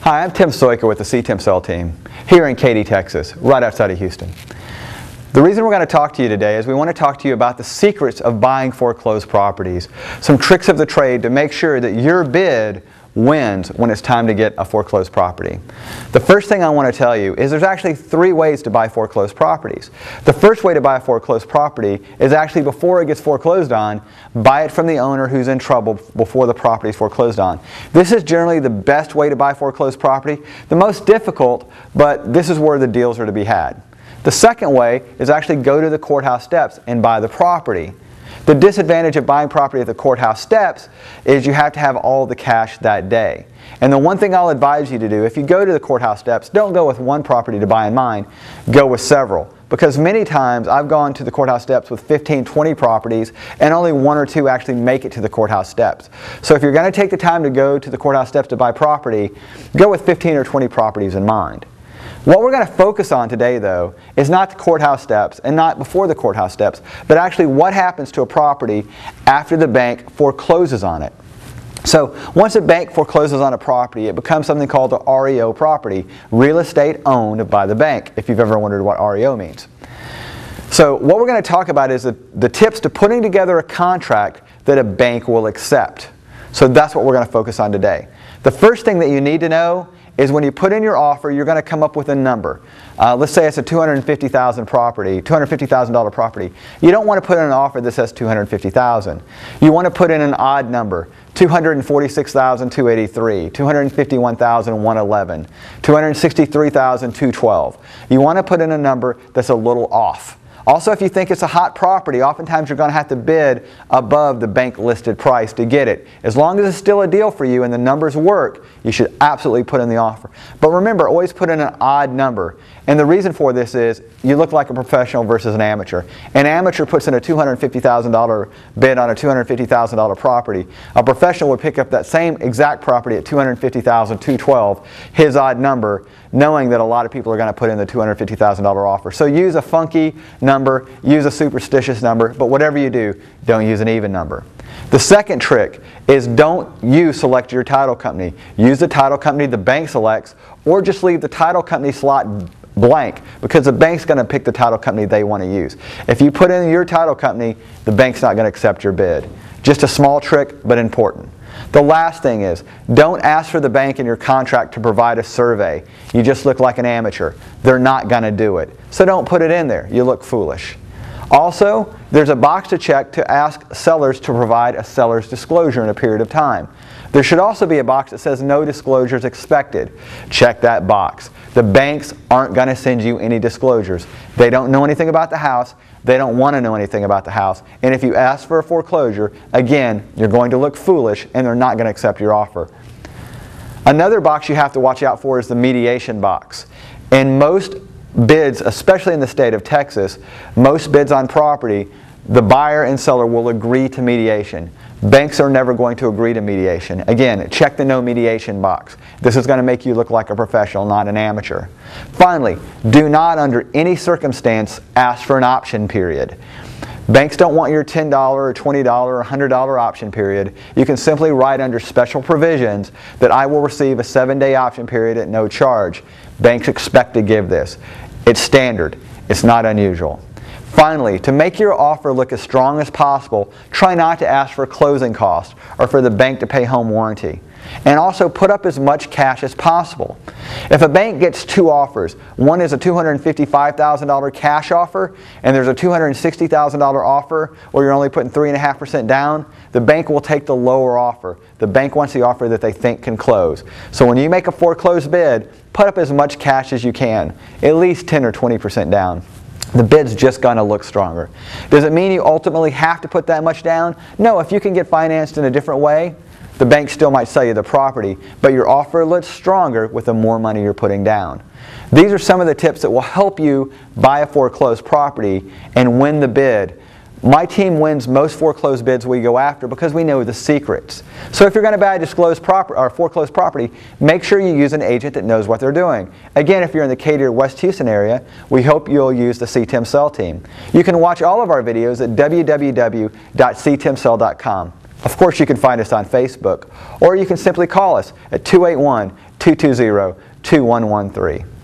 Hi, I'm Tim Soika with the CTimSell team here in Katy, Texas, right outside of Houston. The reason we're going to talk to you today is we want to talk to you about the secrets of buying foreclosed properties, some tricks of the trade to make sure that your bid wins when it's time to get a foreclosed property. The first thing I want to tell you is there's actually 3 ways to buy foreclosed properties. The first way to buy a foreclosed property is actually before it gets foreclosed on, buy it from the owner who's in trouble before the property is foreclosed on. This is generally the best way to buy foreclosed property, the most difficult, but this is where the deals are to be had. The second way is actually go to the courthouse steps and buy the property. The disadvantage of buying property at the courthouse steps is you have to have all the cash that day. And the one thing I'll advise you to do, if you go to the courthouse steps, don't go with one property to buy in mind, go with several. Because many times I've gone to the courthouse steps with 15, 20 properties and only 1 or 2 actually make it to the courthouse steps. So if you're going to take the time to go to the courthouse steps to buy property, go with 15 or 20 properties in mind. What we're going to focus on today, though, is not the courthouse steps and not before the courthouse steps, but actually what happens to a property after the bank forecloses on it. So once a bank forecloses on a property, it becomes something called a REO property, real estate owned by the bank, if you've ever wondered what REO means. So what we're going to talk about is the tips to putting together a contract that a bank will accept. So that's what we're going to focus on today. The first thing that you need to know is when you put in your offer, you're going to come up with a number. Let's say it's a $250,000 property. You don't want to put in an offer that says $250,000. You want to put in an odd number, $246,283, $251,111, $263,212. You want to put in a number that's a little off. Also, if you think it's a hot property, oftentimes you're going to have to bid above the bank listed price to get it. As long as it's still a deal for you and the numbers work, you should absolutely put in the offer. But remember, always put in an odd number. And the reason for this is you look like a professional versus an amateur. An amateur puts in a $250,000 bid on a $250,000 property. A professional would pick up that same exact property at $250,212, his odd number, knowing that a lot of people are going to put in the $250,000 offer. So use a funky number, use a superstitious number, but whatever you do, don't use an even number. The second trick is don't you select your title company. Use the title company the bank selects, or just leave the title company slot blank, because the bank's going to pick the title company they want to use. If you put in your title company, the bank's not going to accept your bid. Just a small trick, but important. The last thing is, don't ask for the bank in your contract to provide a survey. You just look like an amateur. They're not going to do it. So don't put it in there. You look foolish. Also, there's a box to check to ask sellers to provide a seller's disclosure in a period of time. There should also be a box that says no disclosures expected. Check that box. The banks aren't going to send you any disclosures. They don't know anything about the house. They don't want to know anything about the house. And if you ask for a foreclosure, again, you're going to look foolish and they're not going to accept your offer. Another box you have to watch out for is the mediation box. In most bids, especially in the state of Texas, most bids on property, the buyer and seller will agree to mediation. Banks are never going to agree to mediation. Again, check the no mediation box. This is going to make you look like a professional, not an amateur. Finally, do not under any circumstance ask for an option period. Banks don't want your $10 or $20 or $100 option period. You can simply write under special provisions that I will receive a 7-day option period at no charge. Banks expect to give this. It's standard. It's not unusual. Finally, to make your offer look as strong as possible, try not to ask for closing costs or for the bank to pay home warranty. And also put up as much cash as possible. If a bank gets 2 offers, one is a $255,000 cash offer and there's a $260,000 offer where you're only putting 3.5% down, the bank will take the lower offer. The bank wants the offer that they think can close. So when you make a foreclosed bid, put up as much cash as you can, at least 10 or 20% down. The bid's just going to look stronger. Does it mean you ultimately have to put that much down? No, if you can get financed in a different way, the bank still might sell you the property, but your offer looks stronger with the more money you're putting down. These are some of the tips that will help you buy a foreclosed property and win the bid. My team wins most foreclosed bids we go after because we know the secrets. So if you're going to buy a foreclosed property, make sure you use an agent that knows what they're doing. Again, if you're in the Katy or West Houston area, we hope you'll use the CTimSell team. You can watch all of our videos at www.ctimsell.com. Of course, you can find us on Facebook, or you can simply call us at 281-2 220-2113.